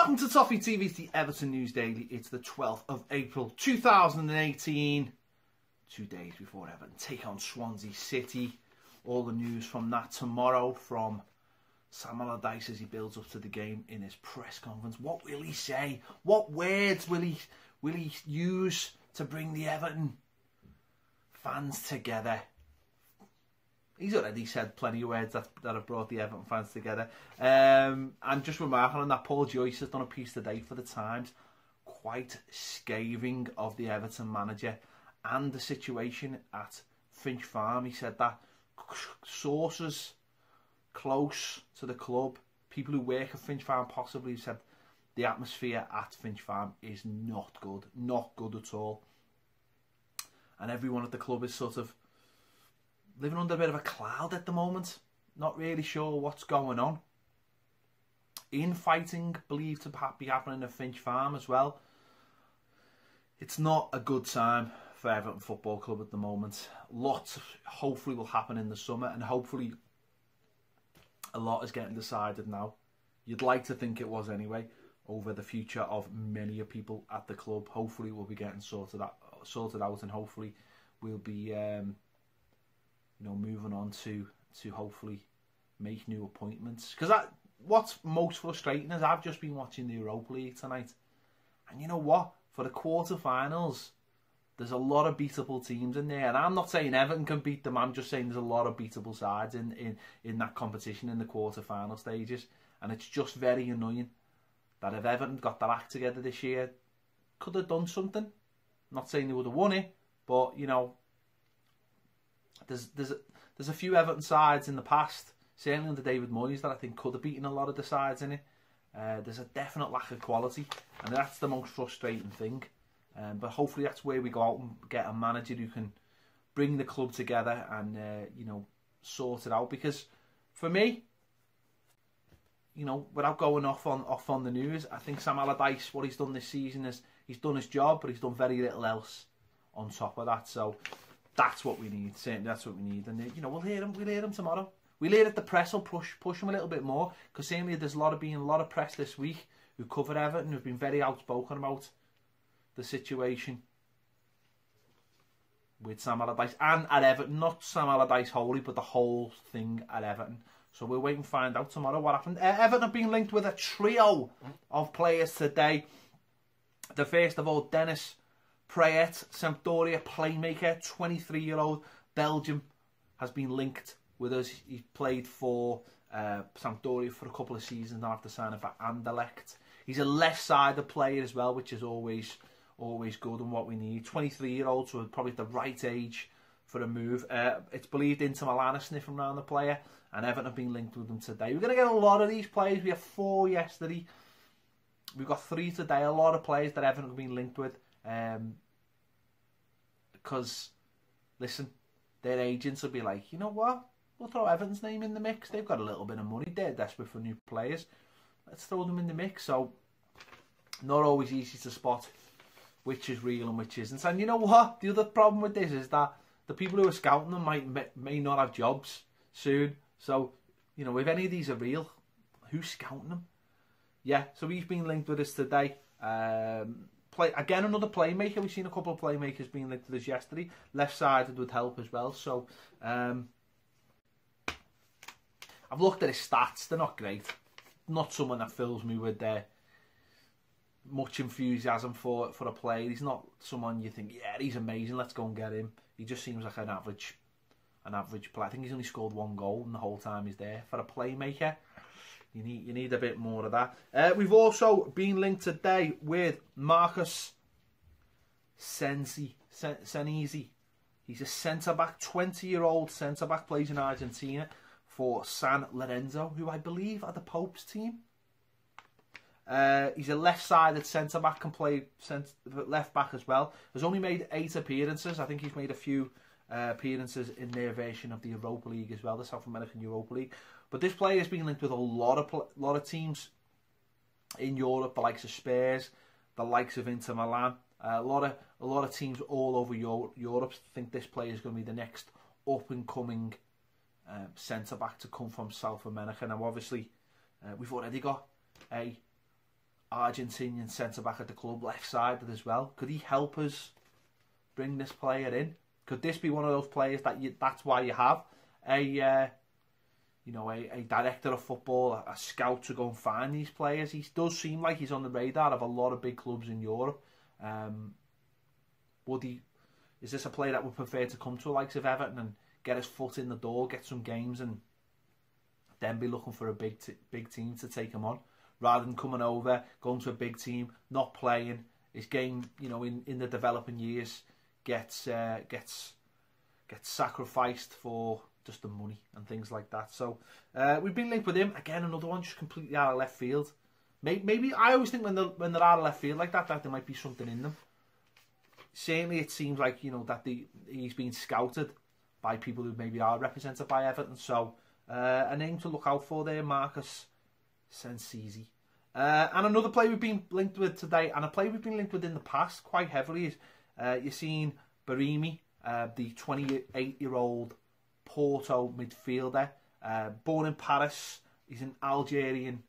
Welcome to Toffee TV's the Everton News Daily. It's the 12th of April 2018. 2 days before Everton take on Swansea City. All the news from that tomorrow from Sam Allardyce as he builds up to the game in his press conference. What will he say? What words will he use to bring the Everton fans together? He's already said plenty of words that have brought the Everton fans together. And just remarking on that, Paul Joyce has done a piece today for the Times, quite scathing of the Everton manager and the situation at Finch Farm. He said that sources close to the club, people who work at Finch Farm possibly, said the atmosphere at Finch Farm is not good at all. And everyone at the club is sort of living under a bit of a cloud at the moment, not really sure what's going on. Infighting believed to be happening at Finch Farm as well. It's not a good time for Everton Football Club at the moment. Lots hopefully will happen in the summer, and hopefully a lot is getting decided now. You'd like to think it was anyway, over the future of many people at the club. Hopefully we'll be getting sorted out, and hopefully we'll be moving on to hopefully make new appointments. Because what's most frustrating is I've just been watching the Europa League tonight, and you know what? For the quarter-finals, there's a lot of beatable teams in there, and I'm not saying Everton can beat them. I'm just saying there's a lot of beatable sides in that competition in the quarter-final stages, and it's just very annoying that if Everton got their act together this year, could have done something. I'm not saying they would have won it, but you know, there's a few Everton sides in the past, certainly under David Moyes, that I think could have beaten a lot of the sides in it. There's a definite lack of quality, and that's the most frustrating thing. But hopefully that's where we go out and get a manager who can bring the club together and sort it out. Because for me, without going off on the news, I think Sam Allardyce, what he's done this season is he's done his job, but he's done very little else on top of that. So that's what we need. Certainly, that's what we need. And we'll hear him tomorrow. We'll hear that the press will push him a little bit more, because certainly there's been a lot of press this week who covered Everton, who've been very outspoken about the situation with Sam Allardyce and at Everton. Not Sam Allardyce wholly, but the whole thing at Everton. So we'll wait and find out tomorrow what happened. Everton have been linked with a trio of players today. The first of all, Dennis Prayet, Sampdoria playmaker, 23-year-old Belgium, has been linked with us. He played for Sampdoria for a couple of seasons after signing for Anderlecht. He's a left-sided player as well, which is always good and what we need. 23-year-old, so probably the right age for a move. It's believed Inter Milan are sniffing around the player, and Everton have been linked with them today. We're going to get a lot of these players. We had 4 yesterday. We've got 3 today. A lot of players that Everton have been linked with. Because, listen, their agents will be like, you know what? We'll throw Everton's name in the mix. They've got a little bit of money. They're desperate for new players. Let's throw them in the mix. So, not always easy to spot which is real and which isn't. And you know what? The other problem with this is that the people who are scouting them may not have jobs soon. So, if any of these are real, who's scouting them? Yeah, so he's been linked with us today. Again, another playmaker. We've seen a couple of playmakers being linked with us yesterday. Left-sided would help as well. So, I've looked at his stats. They're not great. Not someone that fills me with much enthusiasm for a player. He's not someone you think, yeah, he's amazing, let's go and get him. He just seems like an average player. I think he's only scored 1 goal in the whole time he's there. For a playmaker, you need a bit more of that. We've also been linked today with Marcus Senesi. He's a centre-back, 20-year-old centre-back, plays in Argentina for San Lorenzo, who I believe are the Pope's team. He's a left-sided centre-back, can play left-back as well. Has only made 8 appearances. I think he's made a few appearances in their version of the Europa League as well, the South American Europa League. But this player has been linked with a lot of teams in Europe, the likes of Spurs, the likes of Inter Milan. A lot of teams all over Europe think this player is going to be the next up-and-coming centre-back to come from South America. Now, obviously, we've already got a Argentinian centre-back at the club, left-sided as well. Could he help us bring this player in? Could this be one of those players that's why you have a director of football, a scout to go and find these players? He does seem like he's on the radar of a lot of big clubs in Europe. Is this a player that would prefer to come to the likes of Everton and get his foot in the door, get some games, and then be looking for a big team to take him on, rather than coming over, going to a big team, not playing, his game, in the developing years gets sacrificed for just the money and things like that. So we've been linked with him again. Another one just completely out of left field. Maybe I always think when they're out of left field like that there might be something in them. Certainly, it seems like that he's been scouted by people who maybe are represented by Everton. So a name to look out for there, Marcus Sensizi. And another player we've been linked with today, and a player we've been linked with in the past quite heavily, is Yassine Brahimi, the 28-year-old Porto midfielder. Born in Paris, he's an Algerian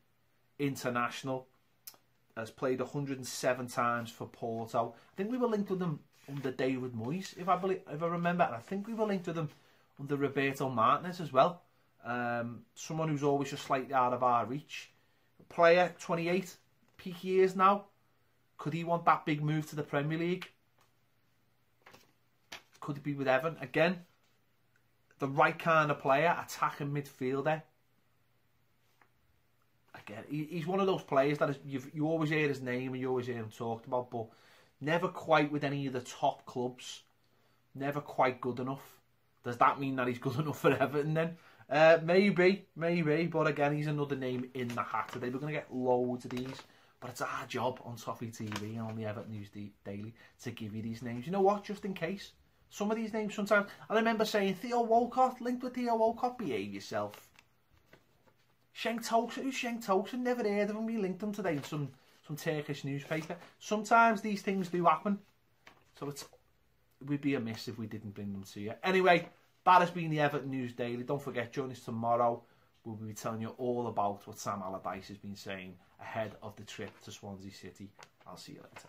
international. Has played 107 times for Porto. I think we were linked with him under David Moyes, if I remember. And I think we were linked with him under Roberto Martinez as well. Someone who's always just slightly out of our reach. Player, 28, peak years now. Could he want that big move to the Premier League? Could it be with Everton? Again, the right kind of player, attacking midfielder. Again, he's one of those players that you always hear his name and you always hear him talked about, but never quite with any of the top clubs. Never quite good enough. Does that mean that he's good enough for Everton then? Maybe. But again, he's another name in the hat today. We're going to get loads of these. But it's our job on Toffee TV and on the Everton News Daily to give you these names. You know what? Just in case. Some of these names sometimes... I remember saying, Theo Walcott, linked with Theo Walcott, behave yourself. Cenk Tosun, who's Cenk Tosun? Never heard of him. We linked him today in some Turkish newspaper. Sometimes these things do happen. So it would be amiss if we didn't bring them to you. Anyway, that has been the Everton News Daily. Don't forget, join us tomorrow. We'll be telling you all about what Sam Allardyce has been saying ahead of the trip to Swansea City. I'll see you later.